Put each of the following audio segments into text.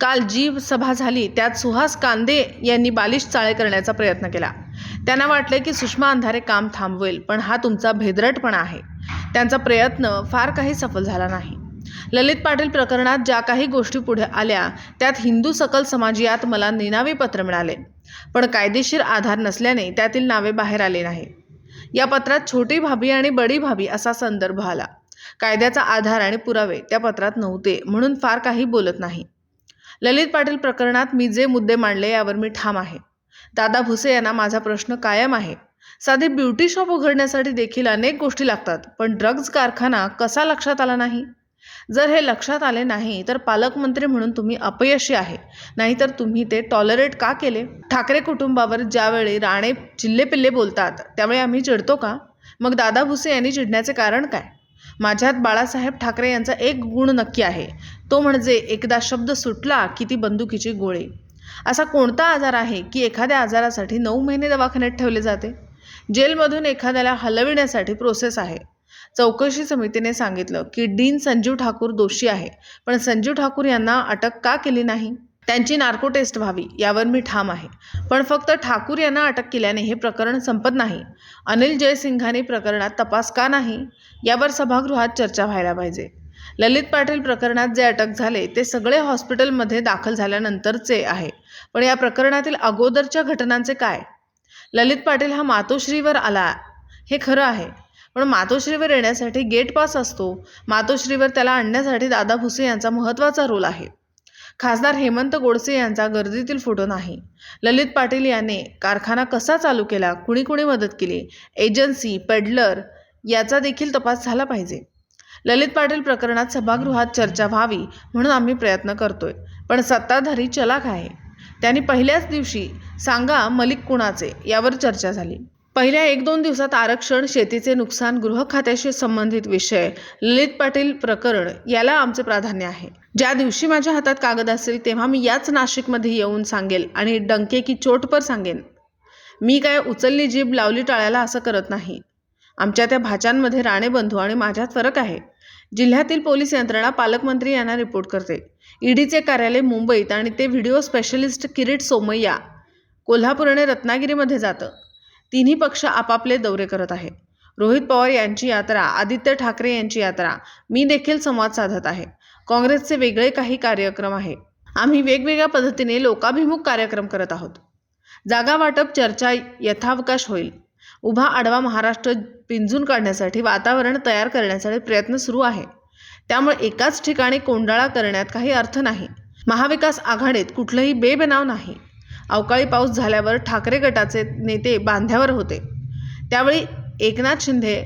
काल जी सभा झाली त्यात सुहास कांदे यांनी बालिश चाळे करण्याचा प्रयत्न केला। त्यांना वाटले की सुषमा अंधारे काम थांबवेल, पण हा तुमचा भेदरटपणा आहे। त्यांचा प्रयत्न फार काही सफल झाला नाही। ललित पाटील प्रकरणात ज्या काही गोष्टी पुढे आल्या त्यात हिंदू सकल समाजियात मला निनावी पत्र मिळाले, पण कायदेशीर आधार नसल्याने त्यातील नावे बाहेर आले नाही। या पत्रात छोटी भाभी आणि बडी भाभी असा संदर्भ आला। कायद्याचा आधार आणि पुरावे त्या पत्रात नव्हते, म्हणून फार काही बोलत नाही। ललित पाटील प्रकरणात मी जे मुद्दे मांडले यावर मी ठाम आहे। दादा भुसे यांना माझा प्रश्न कायम आहे। साधे ब्युटी शॉप उघडण्यासाठी देखील अनेक गोष्टी लागतात, पण ड्रग्ज कारखाना कसा लक्षात आला नाही? जर हे लक्षात आले नाही तर पालकमंत्री म्हणून तुम्ही अपयशी आहे, नाहीतर तुम्ही ते टॉलरेट का केले? ठाकरे कुटुंबावर ज्यावेळी राणे चिल्लेपिल्ले बोलतात त्यावेळी आम्ही चिडतो का? मग दादा भुसे यांनी चिडण्याचे कारण काय? माझ्यात बाळासाहेब ठाकरे यांचा एक गुण नक्की आहे, तो म्हणजे एकदा शब्द सुटला की ती बंदुकीची गोळी। असा कोणता आजार आहे की एखाद्या आजारासाठी 9 महिने दवाखान्यात ठेवले जाते? जेलमधून एखाद्याला हलविण्यासाठी प्रोसेस आहे। चौकशी समितीने सांगितलं की डीन संजीव ठाकूर दोषी आहे, पण संजीव ठाकूर यांना अटक का केली नाही? त्यांची नार्को टेस्ट व्हावी यावर मी ठाम आहे, पण फक्त ठाकूर यांना अटक केल्याने हे प्रकरण संपत नाही। अनिल जयसिंघानी प्रकरणात तपास का नाही यावर सभागृहात चर्चा व्हायला पाहिजे। ललित पाटील प्रकरणात जे अटक झाले ते सगळे हॉस्पिटलमध्ये दाखल झाल्यानंतरचे आहे, पण या प्रकरणातील अगोदरच्या घटनांचे काय? ललित पाटील हा मातोश्रीवर आला हे खरं आहे, पण मातोश्रीवर येण्यासाठी गेट पास असतो। मातोश्रीवर त्याला आणण्यासाठी दादा भुसे यांचा महत्त्वाचा रोल आहे। खासदार हेमंत गोडसे यांचा गर्दीतील फोटो नाही। ललित पाटील याने कारखाना कसा चालू केला, कुणी कुणी मदत केली, एजन्सी, पेडलर याचा देखील तपास झाला पाहिजे। ललित पाटील प्रकरणात सभागृहात चर्चा व्हावी म्हणून आम्ही प्रयत्न करतोय, पण सत्ताधारी चलाख आहे। त्यांनी पहिल्याच दिवशी सांगा मलिक कुणाचे यावर चर्चा झाली। पहिल्या 1-2 दिवसात आरक्षण, शेतीचे नुकसान, गृह खात्याशी संबंधित विषय, ललित पाटील प्रकरण याला आमचे प्राधान्य आहे। ज्या दिवशी माझ्या हातात कागद असेल तेव्हा मी याच नाशिकमध्ये येऊन सांगेल आणि डंके की चोट पर सांगेन। मी काय उचलली जीभ लावली टाळ्याला असं करत नाही। आमच्या त्या भाच्यांमध्ये राणे बंधू आणि माझ्यात फरक आहे। जिल्ह्यातील पोलीस यंत्रणा पालकमंत्री यांना रिपोर्ट करते। ईडीचे कार्यालय मुंबईत आणि ते व्हिडिओ स्पेशलिस्ट किरीट सोमय्या कोल्हापूर आणि रत्नागिरीमध्ये जातं। तिन्ही पक्ष आपापले दौरे करत आहे। रोहित पवार यांची यात्रा, आदित्य ठाकरे यांची यात्रा, मी देखील संवाद साधत आहे। काँग्रेसचे वेगळे काही कार्यक्रम आहे। आम्ही वेगवेगळ्या पद्धतीने लोकाभिमुख कार्यक्रम करत आहोत। जागा वाटप चर्चा यथावकाश होईल। उभा आडवा महाराष्ट्र पिंजून काढण्यासाठी वातावरण तयार करण्यासाठी प्रयत्न सुरू आहे। त्यामुळे एकाच ठिकाणी कोंडाळा करण्यात काही अर्थ नाही। महाविकास आघाडीत कुठलंही बेबनाव नाही। अवकाळी पाऊस झाल्यावर ठाकरे गटाचे नेते बांध्यावर होते, त्यावेळी एकनाथ शिंदे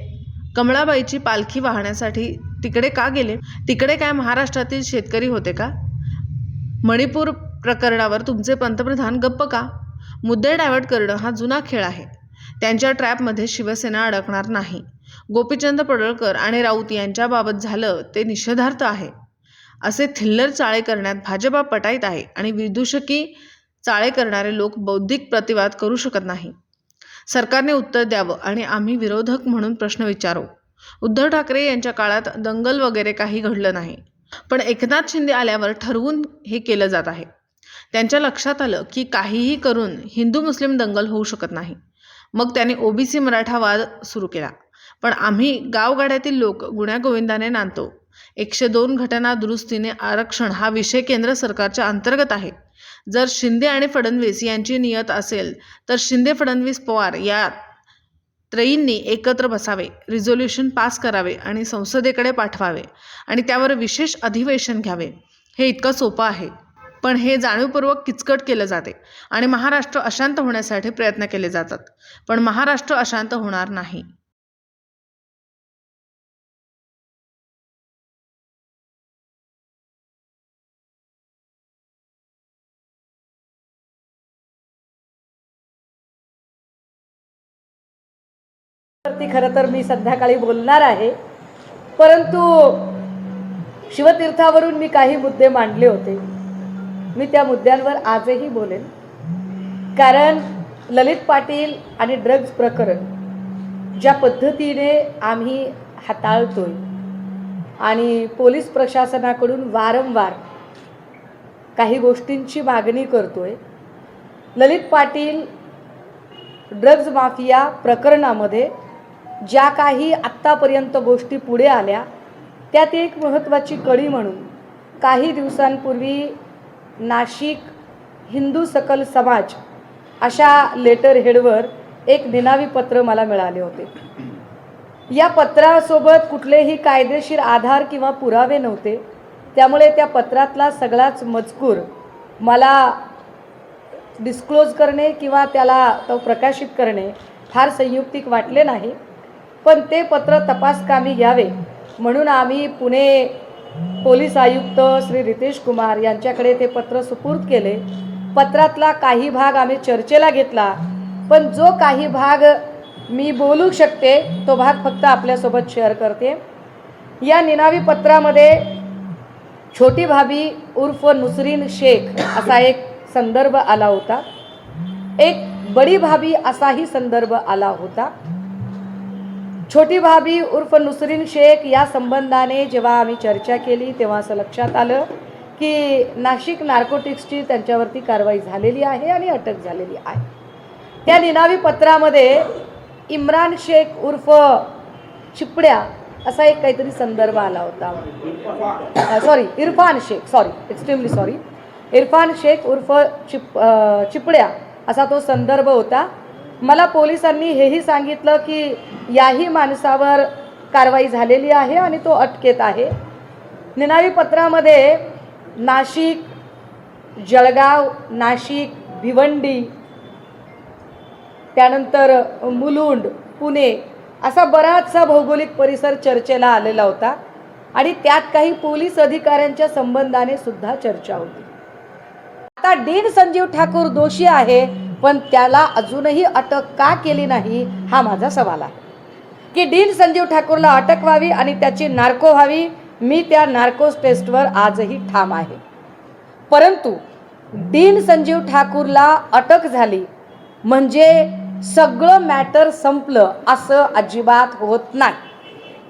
कमळाबाईची पालखी वाहण्यासाठी तिकडे का गेले? तिकडे काय महाराष्ट्रातील शेतकरी होते का? मणिपूर प्रकरणावर तुमचे पंतप्रधान गप्प का? मुद्दे डायव्हर्ट करणं हा जुना खेळ आहे। त्यांच्या ट्रॅपमध्ये शिवसेना अडकणार नाही। गोपीचंद पडळकर आणि राऊत यांच्याबाबत झालं ते निषेधार्थ आहे। असे थिल्लर चाळे करण्यात भाजपा पटाईत आहे आणि विदूषकी चाळे करणारे लोक बौद्धिक प्रतिवाद करू शकत नाही। सरकारने उत्तर द्यावं आणि आम्ही विरोधक म्हणून प्रश्न विचारू। उद्धव ठाकरे यांच्या काळात दंगल वगैरे काही घडलं नाही, पण एकनाथ शिंदे आल्यावर ठरवून हे केलं जात आहे। त्यांच्या लक्षात आलं की काहीही करून हिंदू मुस्लिम दंगल होऊ शकत नाही। मग त्यांनी ओबीसी मराठा वाद सुरू केला, पण आम्ही गावगाड्यातील लोक गुण्यागोविंदाने नांदतो। 102 घटना दुरुस्तीने आरक्षण हा विषय केंद्र सरकारच्या अंतर्गत आहे। जर शिंदे आणि फडणवीस यांची नियत असेल तर शिंदे, फडणवीस, पवार या त्रयींनी एकत्र बसावे, रिझोल्यूशन पास करावे आणि संसदेकडे पाठवावे आणि त्यावर विशेष अधिवेशन घ्यावे। हे इतकं सोपं आहे, पण हे जाणीवपूर्वक किचकट केलं जाते आणि महाराष्ट्र अशांत होण्यासाठी प्रयत्न केले जातात, पण महाराष्ट्र अशांत होणार नाही। खरं तर मी संध्याकाळी बोलणार आहे, परंतु शिवतीर्थावरून मी काही मुद्दे मांडले होते। मी त्या मुद्द्यांवर आजही बोलेन, कारण ललित पाटील आणि ड्रग्ज प्रकरण ज्या पद्धतीने आम्ही हाताळतोय आणि पोलीस प्रशासनाकडून वारंवार काही गोष्टींची मागणी करतोय। ललित पाटील ड्रग्ज माफिया प्रकरणामध्ये ज्या काही आत्तापर्यंत गोष्टी पुढे आल्या त्यात एक महत्त्वाची कडी म्हणून काही दिवसांपूर्वी नाशिक हिंदू सकल समाज अशा लेटर हेडवर एक निनावी पत्र मला मिळाले होते। या पत्रासोबत कुठलेही कायदेशीर आधार किंवा पुरावे नव्हते, त्यामुळे त्या पत्रातला सगळाच मजकूर मला डिस्क्लोज करणे किंवा त्याला तो प्रकाशित करणे फार संयुक्तिक वाटले नाही। पण ते पत्र तपासकामी घ्यावे म्हणून आम्ही पुणे पोलीस आयुक्त श्री रितेश कुमार यांच्याकडे ते पत्र सुपूर्द केले। पत्रातला काही भाग आम्ही चर्चेला घेतला, पण जो काही भाग मी बोलू शकते तो भाग फक्त आपल्यासोबत शेअर करते। या निनावी पत्रामध्ये छोटी भाभी उर्फ नुसरीन शेख असा एक संदर्भ आला होता, एक बडी भाभी असाही संदर्भ आला होता। छोटी भाभी उर्फ नुसरीन शेख या संबंधाने जेव्हा आम्ही चर्चा केली तेव्हा असं लक्षात आलं की नाशिक नार्कोटिक्सची त्यांच्यावरती कारवाई झालेली आहे आणि अटक झालेली आहे। त्या निनावी पत्रामध्ये इम्रान शेख उर्फ चिपड्या असा एक काहीतरी संदर्भ आला होता, इरफान शेख, एक्स्ट्रीमली सॉरी, इरफान शेख उर्फ चिपड्या असा तो संदर्भ होता। मला पोलिसांनी हेही सांगितलं की याही माणसावर कारवाई झालेली आहे आणि तो अटकेत आहे। निनावी पत्रामध्ये नाशिक, जळगाव, नाशिक, भिवंडी, त्यानंतर मुलुंड, पुणे असा बराचसा भौगोलिक परिसर चर्चेला आलेला होता आणि त्यात काही पोलीस अधिकाऱ्यांच्या संबंधाने सुद्धा चर्चा होती। आता डीन संजीव ठाकूर दोषी आहे, पण त्याला अजूनही अटक का केली नाही हा माझा सवाल आहे की डीन संजीव ठाकूरला अटक व्हावी आणि त्याची नार्को व्हावी। मी त्या नार्कोस टेस्टवर आजही ठाम आहे, परंतु डीन संजीव ठाकूरला अटक झाली म्हणजे सगळं मॅटर संपलं असं अजिबात होत नाही।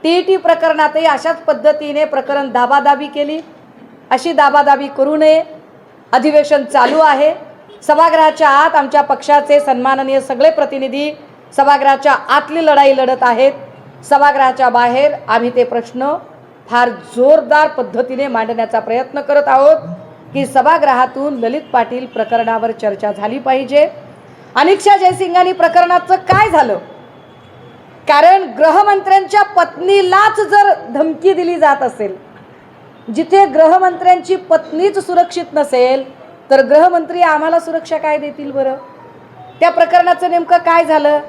टीईटी प्रकरणातही अशाच पद्धतीने प्रकरण दाबादाबी केली, अशी दाबादाबी करू नये। अधिवेशन चालू आहे, सभागृहाच्या आत आमच्या पक्षाचे सन्माननीय सगळे प्रतिनिधी सभागृहाच्या आतली लढाई लढत आहेत, सभागृहाच्या बाहेर आम्ही ते प्रश्न फार जोरदार पद्धतीने मांडण्याचा प्रयत्न करत आहोत की सभागृहातून ललित पाटील प्रकरणावर चर्चा झाली पाहिजे। अनिक्षा जयसिंघानी प्रकरणाचं काय झालं, कारण गृहमंत्र्यांच्या पत्नीलाच जर धमकी दिली जात असेल, जिथे गृहमंत्र्यांची पत्नीच सुरक्षित नसेल तर गृहमंत्री आम्हाला सुरक्षा काय देतील बरं? त्या प्रकरणाचं नेमकं काय झालं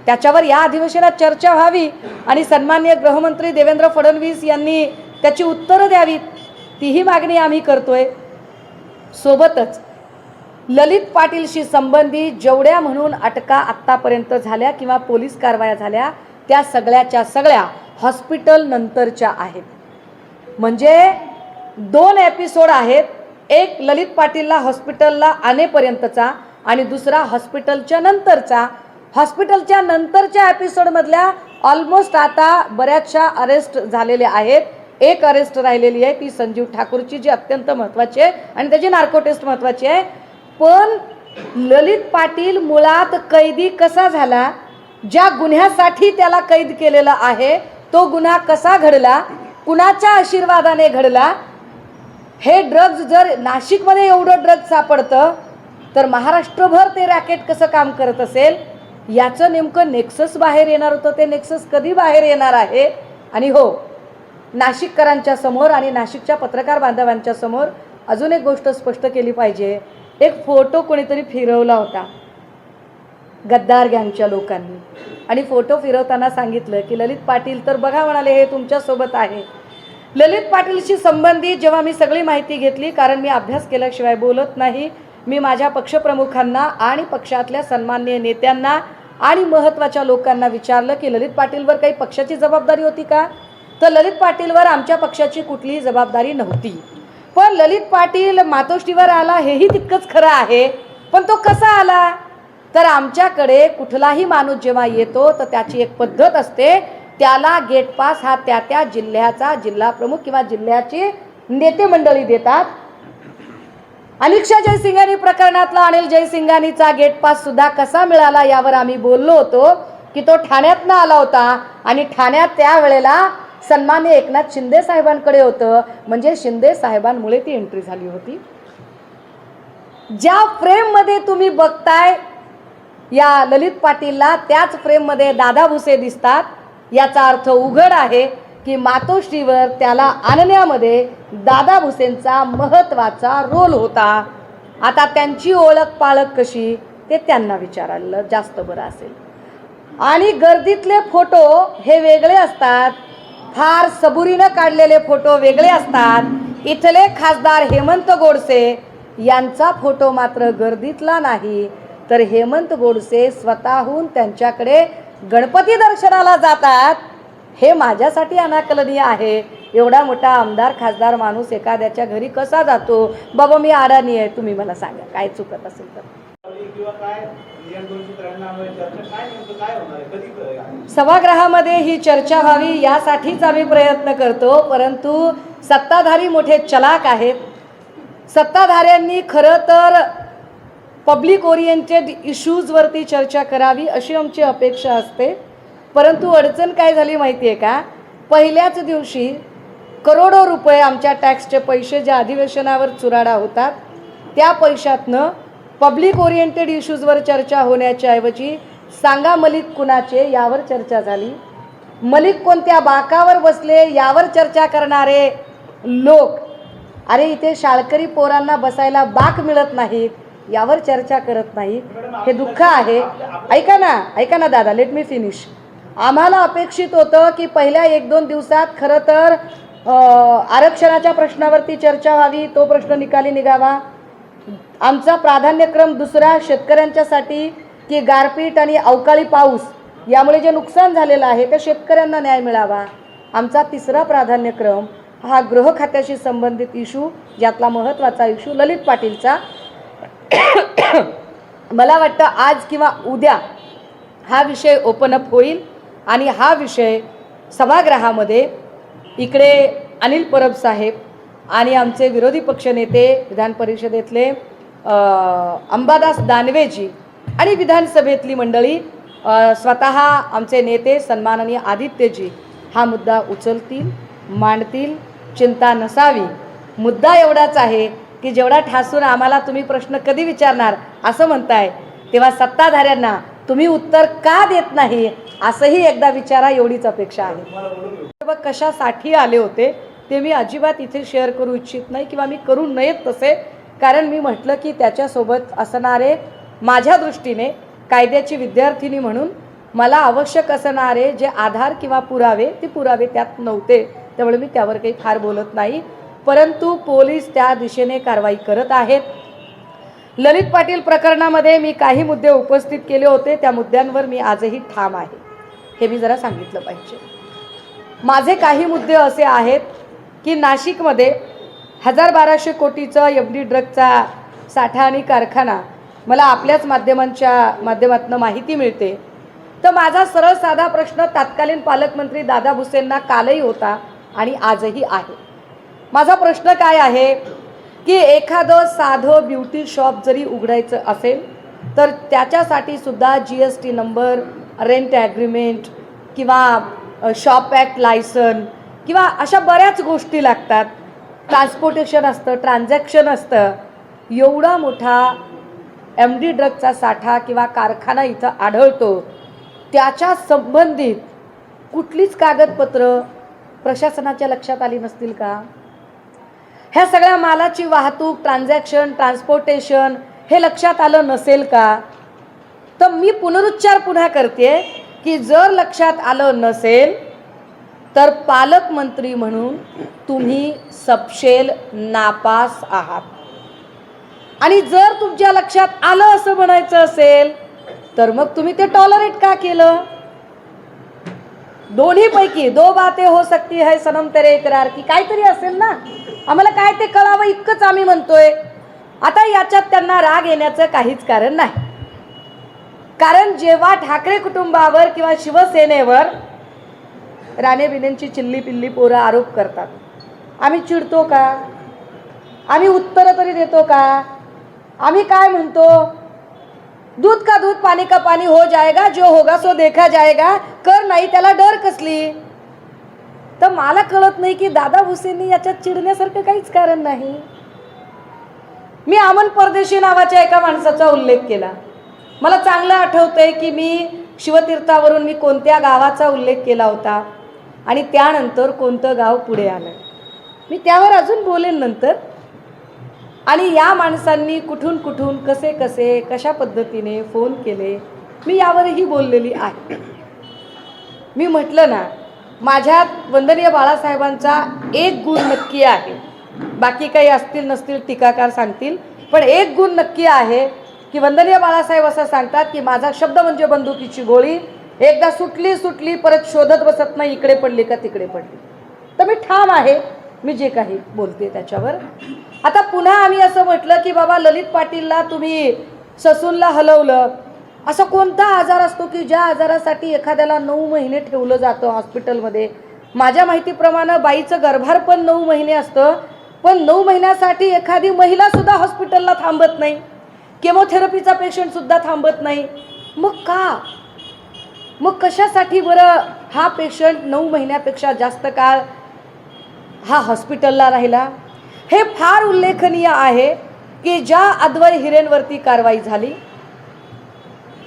त्याच्यावर या अधिवेशनात चर्चा व्हावी आणि सन्माननीय गृहमंत्री देवेंद्र फडणवीस यांनी त्याची उत्तरं द्यावीत, तीही मागणी आम्ही करतोय। सोबतच ललित पाटीलशी संबंधित जेवढ्या म्हणून अटका आत्तापर्यंत झाल्या किंवा पोलीस कारवाया झाल्या त्या सगळ्याच्या सगळ्या हॉस्पिटल नंतरच्या आहेत। म्हणजे 2 एपिसोड आहेत, एक ललित पाटीलला हॉस्पिटलला आणेपर्यंतचा आणि दुसरा हॉस्पिटलच्या नंतरचा। हॉस्पिटलच्या नंतरच्या एपिसोडमधल्या ऑलमोस्ट आता बऱ्याचशा अरेस्ट झालेल्या आहेत, एक अरेस्ट राहिलेली आहे ती संजीव ठाकूरची जी अत्यंत महत्त्वाची आहे आणि त्याची नार्को टेस्ट महत्त्वाची आहे। पण ललित पाटील मुळात कैदी कसा झाला, ज्या गुन्ह्यासाठी त्याला कैद केलेला आहे तो गुन्हा कसा घडला, कुणाच्या आशीर्वादाने घडला, हे ड्रग्ज जर नाशिकमध्ये एवढं ड्रग्ज सापडतं तर महाराष्ट्रभर ते रॅकेट कसं काम करत असेल याचं नेमकं नेक्सस बाहेर येणार होतं। ते नेक्सस कधी बाहेर येणार आहे? आणि हो, नाशिककरांच्या समोर आणि नाशिकच्या पत्रकार बांधवांच्या समोर अजून एक गोष्ट स्पष्ट केली पाहिजे। एक फोटो कोणीतरी फिरवला होता गद्दार गँगच्या लोकांनी आणि फोटो फिरवताना सांगितलं की ललित पाटील तर बघा म्हणाले हे तुमच्यासोबत आहे। ललित पाटीलशी संबंधित जेव्हा मी सगळी माहिती घेतली, कारण मी अभ्यास केल्याशिवाय बोलत नाही, मी माझ्या पक्षप्रमुखांना आणि पक्षातल्या सन्माननीय नेत्यांना आणि महत्त्वाच्या लोकांना विचारलं की ललित पाटीलवर काही पक्षाची जबाबदारी होती का? तर ललित पाटीलवर आमच्या पक्षाची कुठलीही जबाबदारी नव्हती। पण ललित पाटील मातोश्रीवर आला हेही तितकंच खरं आहे, पण तो कसा आला? तर आमच्याकडे कुठलाही माणूस जेव्हा येतो तर त्याची एक पद्धत असते, त्याला गेट पास हा त्या जिल्ह्याचा जिल्हा प्रमुख किंवा जिल्ह्याची नेते मंडळी देतात। अनिक्षा जयसिंघानी प्रकरणातला अनिल जयसिंघानीचा गेट पास सुद्धा कसा मिळाला यावर आम्ही बोललो होतो की तो ठाण्यातनं आला होता आणि ठाण्यात त्यावेळेला सन्मान्य एकनाथ शिंदे साहेबांकडे होतं, म्हणजे शिंदे साहेबांमुळे ती एंट्री झाली होती. ज्या फ्रेममध्ये तुम्ही बघताय या ललित पाटीलला, त्याच फ्रेममध्ये दादा भुसे दिसतात. याचा अर्थ उघड आहे की मातोश्रीवर त्याला आणण्यामध्ये दादा भुसेंचा महत्त्वाचा रोल होता. आता त्यांची ओळख पाळख कशी ते त्यांना विचारायला जास्त बरं असेल. आणि गर्दीतले फोटो हे वेगळे असतात, फार सबुरीनं काढलेले फोटो वेगळे असतात. इथले खासदार हेमंत गोडसे यांचा फोटो मात्र गर्दीतला नाही, तर हेमंत गोडसे स्वतःहून त्यांच्याकडे गणपती दर्शनाला जातात. हे माझ्यासाठी अनाकलनीय आहे. एवढा मोठा आमदार खासदार माणूस एखाद्याच्या घरी कसा जातो? बाबा मी अडाणी आहे, तुम्ही मला सांगा काय चुकत असेल तर. सभागृहामध्ये ही चर्चा व्हावी यासाठीच आम्ही प्रयत्न करतो, परंतु सत्ताधारी मोठे चलाक आहेत. सत्ताधाऱ्यांनी खरं तर पब्लिक ओरिएंटेड इश्यूजवरती चर्चा करावी अशी आमची अपेक्षा असते. परंतु अडचण काय झाली माहिती आहे का? पहिल्याच दिवशी करोडो रुपये आमच्या टॅक्सचे पैसे ज्या अधिवेशनावर चुराडा होतात त्या पैशातनं पब्लिक ओरिएंटेड इश्यूजवर चर्चा होण्याच्या ऐवजी सांगा मलिक कुणाचे यावर चर्चा झाली. मलिक कोणत्या बाकावर बसले यावर चर्चा करणारे लोक, अरे इथे शाळकरी पोरांना बसायला बाक मिळत नाहीत यावर चर्चा करत नाहीत. हे दुःख आहे. ऐका ना दादा, लेट मी फिनिश. आम्हाला अपेक्षित होतं की पहिल्या 1-2 दिवसात खरं तर आरक्षणाच्या प्रश्नावरती चर्चा व्हावी, तो प्रश्न निकाली निघावा. आमचा प्राधान्यक्रम दुसरा शेतकऱ्यांच्यासाठी की गारपीट आणि अवकाळी पाऊस यामुळे जे नुकसान झालेलं आहे त्या शेतकऱ्यांना न्याय मिळावा. आमचा तिसरा प्राधान्यक्रम हा गृह खात्याशी संबंधित इशू, ज्यातला महत्त्वाचा इशू ललित पाटीलचा. मला वाटतं आज किंवा उद्या हा विषय ओपन अप होईल आणि हा विषय सभागृहामध्ये इकडे अनिल परब साहेब आणि आमचे विरोधी पक्षनेते विधान परिषदेतले अंबादास दानवेजी आणि विधानसभेतली मंडळी स्वतः आमचे नेते सन्माननीय आदित्यजी हा मुद्दा उचलतील, मांडतील. चिंता नसावी. मुद्दा एवढाच आहे की जेवढा ठासून आम्हाला तुम्ही प्रश्न कधी विचारणार असं म्हणताय, तेव्हा सत्ताधाऱ्यांना तुम्ही उत्तर का देत नाही असंही एकदा विचारा, एवढीच अपेक्षा आहे. कशासाठी आले होते ते मी अजिबात इथे शेअर करू इच्छित नाही किंवा मी करू नयेत तसे, कारण मी म्हटलं की त्याच्यासोबत असणारे माझ्या दृष्टीने कायद्याची विद्यार्थिनी म्हणून मला आवश्यक असणारे जे आधार किंवा पुरावे, ते पुरावे त्यात नव्हते, त्यामुळे मी त्यावर काही फार बोलत नाही. परंतु पोलीस त्या दिशेने कारवाई करत आहेत. ललित पाटील प्रकरणामध्ये मी काही मुद्दे उपस्थित केले होते, त्या मुद्द्यांवर मी आजही ठाम आहे, हे मी जरा सांगितलं पाहिजे. माझे काही मुद्दे असे आहेत की नाशिकमध्ये 1200 कोटीचा MD ड्रगचा साठा आणि कारखाना मला आपल्याच माध्यमातून माहिती मिळते. तर माझा सरळ साधा प्रश्न तत्कालीन पालकमंत्री दादा भुसेंना कालही होता आणि आजही आहे. माझा प्रश्न काय आहे की एखादं साधं ब्युटी शॉप जरी उघडायचं असेल तर त्याच्यासाठी सुद्धा GST नंबर, रेंट ॲग्रीमेंट किंवा शॉप ॲक्ट लायसन किंवा अशा बऱ्याच गोष्टी लागतात. ट्रान्सपोर्टेशन असतं, ट्रान्झॅक्शन असतं. एवढा मोठा MD ड्रगचा साठा किंवा कारखाना इथं आढळतो, त्याच्या संबंधित कुठलीच कागदपत्र प्रशासनाच्या लक्षात आली नसतील का? ह्या सगळ्या मालाची वाहतूक, ट्रान्झॅक्शन, ट्रान्सपोर्टेशन हे लक्षात आलं नसेल का? तर मी पुनरुच्चार पुन्हा करते की जर लक्षात आलं नसेल तर पालकमंत्री म्हणून तुम्ही सपशेल नापास आहात. आणि जर तुमच्या लक्षात आलं असं म्हणायचं असेल तर मग तुम्ही ते टॉलरेट का केलं? दोन्हीपैकी दो बातें हो सकती है सनम तेरे इकरार की काहीतरी असेल ना. आम्हाला काय ते कळावं इतकंच आम्ही म्हणतोय. आता याच्यात त्यांना राग येण्याचं काहीच कारण नाही, कारण जेव्हा ठाकरे कुटुंबावर किंवा शिवसेनेवर राणे बिनेंची चिल्ली पिल्ली पोरं आरोप करतात, आम्ही चिडतो का? आम्ही उत्तरं तरी देतो का? आम्ही काय म्हणतो, दूध का दूध पानी का पानी हो जाएगा, जो होगा सो देखा जाएगा, कर नाही त्याला डर कसली. तर मला कळत नाही की दादा भुसेंनी याच्यात चिडण्यासारखं काहीच कारण नाही. मी अमन परदेशी नावाच्या एका माणसाचा उल्लेख केला. मला चांगलं आठवतंय की मी शिवतीर्थावरून मी कोणत्या गावाचा उल्लेख केला होता आणि त्यानंतर कोणतं गाव पुढे आलं. मी त्यावर अजून बोलेन नंतर. आणि या माणसांनी कुठून कुठून कसे कसे कशा पद्धतीने फोन केले मी यावरही बोललेली आहे. मी म्हटलं ना, माझ्यात वंदनीय बाळासाहेबांचा एक गुण नक्की आहे. बाकी काही असतील नसतील टीकाकार सांगतील, पण एक गुण नक्की आहे की वंदनीय बाळासाहेब असं सांगतात की माझा शब्द म्हणजे बंदुकीची गोळी, एकदा सुटली सुटली परत शोधत बसत नाही इकडे पडली का तिकडे पडली. तर मी ठाम आहे मी जे काही बोलते त्याच्यावर. आता पुन्हा आम्ही असं म्हटलं की बाबा ललित पाटीलला तुम्ही ससूनला हलवलं. असा कोणता आजार असतो की ज्या आजारासाठी एखाद्याला 9 महिने ठेवलं जातं हॉस्पिटलमध्ये? माझ्या माहितीप्रमाणे बाईचं गर्भारपण 9 महिने असतं, पण 9 महिन्यासाठी एखादी महिला सुद्धा हॉस्पिटलला थांबत नाही, केमोथेरपीचा पेशंट सुद्धा थांबत नाही. मग का? मग कशासाठी बरं हा पेशंट 9 महिन्यापेक्षा जास्त काळ हा हॉस्पिटलला राहिला? हे फार उल्लेखनीय आहे की ज्या अद्वै हिरेंवरती कारवाई झाली,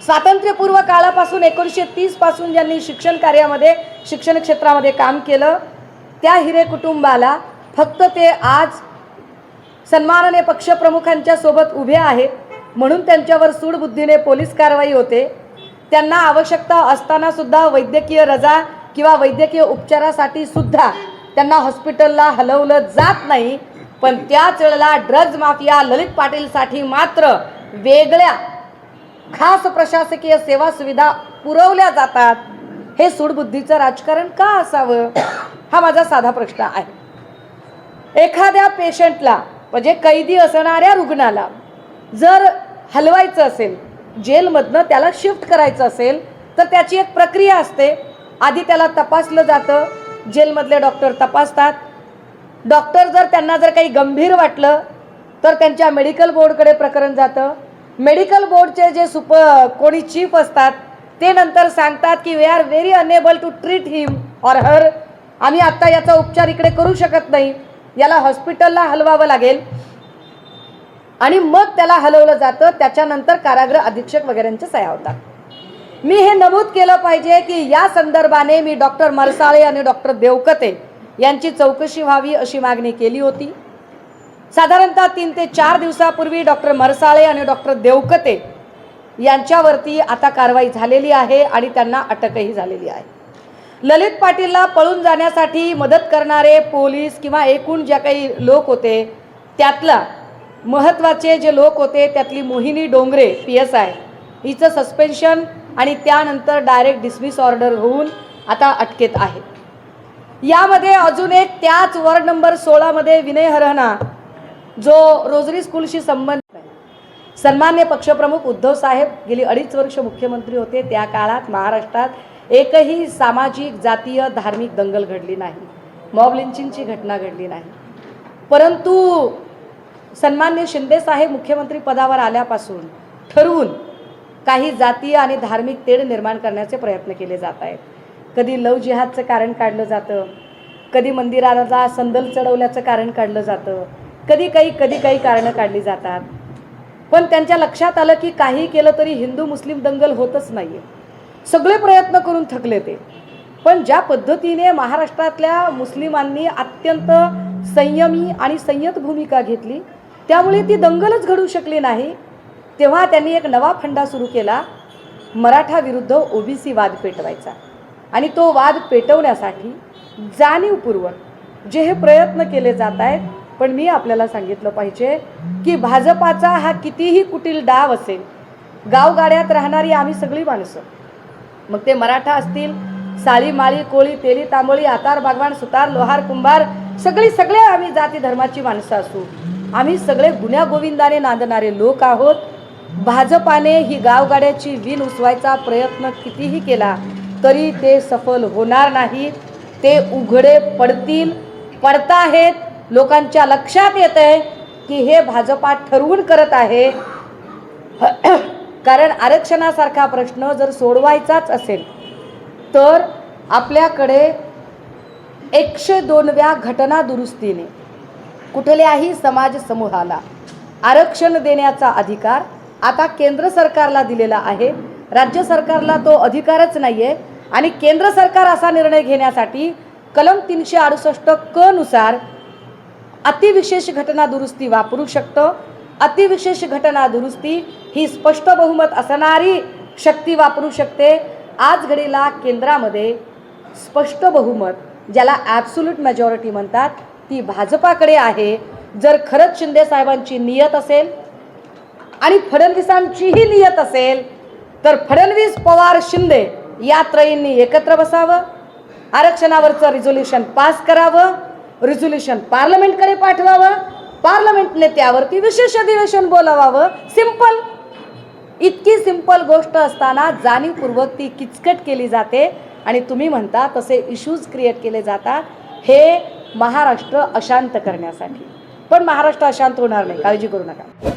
स्वातंत्र्यपूर्व काळापासून 1930 पासून ज्यांनी शिक्षण कार्यामध्ये शिक्षण क्षेत्रामध्ये काम केलं त्या हिरे कुटुंबाला फक्त ते आज सन्माननीय पक्षप्रमुखांच्या सोबत उभे आहेत म्हणून त्यांच्यावर सूडबुद्धीने पोलीस कारवाई होते. त्यांना आवश्यकता असताना सुद्धा वैद्यकीय रजा किंवा वैद्यकीय उपचारासाठी सुद्धा त्यांना हॉस्पिटलला हलवलं जात नाही. पण त्याच वेळेला ड्रग्ज माफिया ललित पाटीलसाठी मात्र वेगळ्या खास प्रशासकीय सेवा सुविधा पुरवल्या जातात. हे सूडबुद्धीचं राजकारण का असावं हा माझा साधा प्रश्न आहे. एखाद्या पेशंटला म्हणजे कैदी असणाऱ्या रुग्णाला जर हलवायचं असेल, जेलमधनं त्याला शिफ्ट करायचं असेल तर त्याची एक प्रक्रिया असते. आधी त्याला तपासलं जातं, जेलमधले डॉक्टर तपासतात. डॉक्टर जर त्यांना जर काही गंभीर वाटलं तर त्यांच्या मेडिकल बोर्डकडे प्रकरण जातं. मेडिकल बोर्डचे जे कोणी चीफ असतात ते नंतर सांगतात की we are very unable to treat him or her, आम्ही आत्ता याचा उपचार इकडे करू शकत नाही, याला हॉस्पिटलला हलवावं लागेल. आणि मग त्याला हलवलं जातं. त्याच्यानंतर कारागृह अधीक्षक वगैरेंच्या सह्या होतात. मी हे नमूद केलं पाहिजे की या संदर्भाने मी डॉक्टर मरसाळे आणि डॉक्टर देवकते यांची चौकशी व्हावी अशी मागणी केली होती. साधारणतः 3 ते 4 दिवसापूर्वी डॉक्टर मरसाळे आणि डॉक्टर देवकते यांच्यावरती आता कारवाई झालेली आहे आणि त्यांना अटकही झालेली आहे. ललित पाटीलला पळून जाण्यासाठी मदत करणारे पोलीस किंवा एकूण ज्या काही लोक होते त्यातला महत्त्वाचे जे लोक होते त्यातली मोहिनी डोंगरे PSI हिचं सस्पेन्शन आणि त्यानंतर डायरेक्ट डिसमिस ऑर्डर होऊन आता अटकेत आहे. यामध्ये अजून एक त्याच वॉर्ड नंबर 16 मध्ये विनय हरहना जो रोजरी स्कूलशी संबंधित आहे. सन्मान्य पक्षप्रमुख उद्धव साहेब गेली 2.5 वर्ष मुख्यमंत्री होते. त्या काळात महाराष्ट्रात एकही सामाजिक जातीय धार्मिक दंगल घडली नाही, मॉब लिंचिंगची घटना घडली नाही. परंतु सन्मान्य शिंदे साहेब मुख्यमंत्री पदावर आल्यापासून ठरवून काही जातीय आणि धार्मिक तेढ निर्माण करण्याचे प्रयत्न केले जात आहेत. कधी लव जिहादचं कारण काढलं जातं, कधी मंदिराला संदल चढवल्याचं कारण काढलं जातं, कधी काही कारणं काढली जातात. पण त्यांच्या लक्षात आलं की काही केलं तरी हिंदू मुस्लिम दंगल होतच नाही. सगळे प्रयत्न करून थकले ते. पण ज्या पद्धतीने महाराष्ट्रातल्या मुस्लिमांनी अत्यंत संयमी आणि संयत भूमिका घेतली त्यामुळे ती दंगलच घडू शकली नाही. तेव्हा त्यांनी एक नवा फंडा सुरू केला, मराठा विरुद्ध OBC वाद पेटवायचा. आणि तो वाद पेटवण्यासाठी जाणीवपूर्वक जे हे प्रयत्न केले जात आहेत. पण मी आपल्याला सांगितलं पाहिजे की भाजपाचा हा कितीही कुटील डाव असेल, गावगाड्यात राहणारी आम्ही सगळी माणसं, मग ते मराठा असतील, साळी माळी कोळी तेली तांबोळी आतार बागवान सुतार लोहार कुंभार सगळे आम्ही जाती धर्माची माणसं असू, आम्ही सगळे गुन्ह्या गोविंदाने नांदणारे लोक आहोत. भाजपाने ही गावगाड्याची विण उसवायचा प्रयत्न कितीही केला तरी ते सफल होणार नाहीत. ते उघडे पडतील, पडताहेत. लोकांच्या लक्षात येत आहे की हे भाजपा ठरवून करत आहे. कारण आरक्षणासारखा प्रश्न जर सोडवायचाच असेल तर आपल्याकडे 102व्या घटना दुरुस्तीने कुठल्याही समाज समूहाला आरक्षण देण्याचा अधिकार आता केंद्र सरकारला दिलेला आहे. राज्य सरकारला तो अधिकारच नाही आहे आणि केंद्र सरकार असा निर्णय घेण्यासाठी कलम 368 क नुसार अतिविशेष घटना दुरुस्ती वापरू शकतो. अतिविशेष घटना दुरुस्ती ही स्पष्ट बहुमत असणारी शक्ती वापरू शकते. आज घडीला केंद्रामध्ये स्पष्ट बहुमत ज्याला ॲब्सोल्यूट मेजॉरिटी म्हणतात ती भाजपाकडे आहे. जर खरंच शिंदे साहेबांची नियत असेल आणि फडणवीसांचीही नियत असेल तर फडणवीस, पवार, शिंदे या त्रयींनी एकत्र बसावं, आरक्षणावरचं रिझोल्युशन पास करावं, रिझोल्युशन पार्लमेंटकडे पाठवावं, पार्लमेंटने त्यावरती विशेष अधिवेशन बोलावावं. सिंपल. इतकी सिंपल गोष्ट असताना जाणीवपूर्वक ती किचकट केली जाते आणि तुम्ही म्हणता तसे इश्यूज क्रिएट केले जातात हे महाराष्ट्र अशांत करण्यासाठी. पण महाराष्ट्र अशांत होणार नाही, काळजी करू नका.